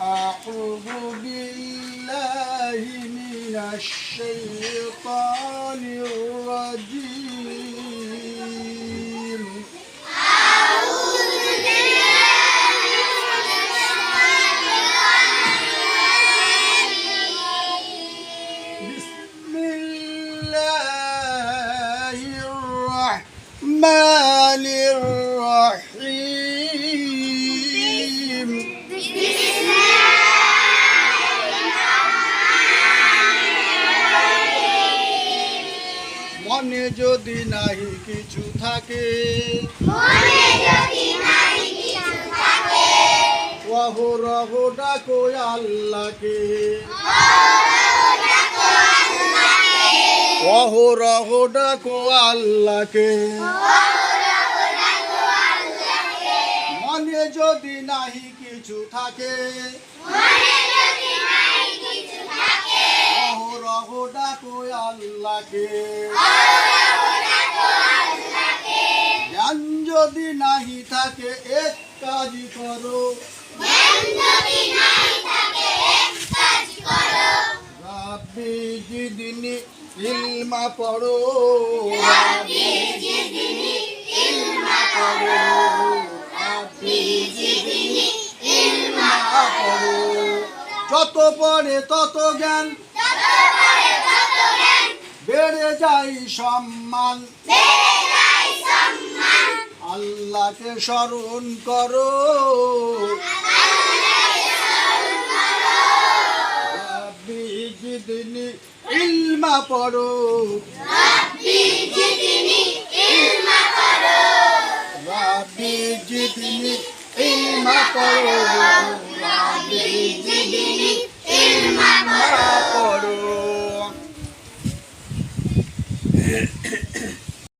أعوذ بالله من الشيطان الرجيم بسم الله الرحمن الرحيم মনে যদি নাহি কিছু থাকে অহরহ ডাকো আল্লাহকে অহরহ ডাকো আল্লাহকে মনে যদি নাহি কিছু থাকে অহরহ ডাকো আল্লাহকে জ্ঞান যদি নাহি থাকে এক কাজ করো রাব্বি জিদনি ইলমা পড়ো রাব্বি জিদনি ইলমা পড়ো রাব্বি জিদনি ইলমা পড়ো যত পড়ে তত জ্ঞান বেড়ে যায় সম্মান আল্লাহকে স্মরণ করো রাব্বি জিদনি ইলমা পড়ো রাব্বি জিদনি ইলমা পড়ো রাব্বি জিদনি ইলমা পড়ো রাব্বি জিদনি ইলমা পড়ো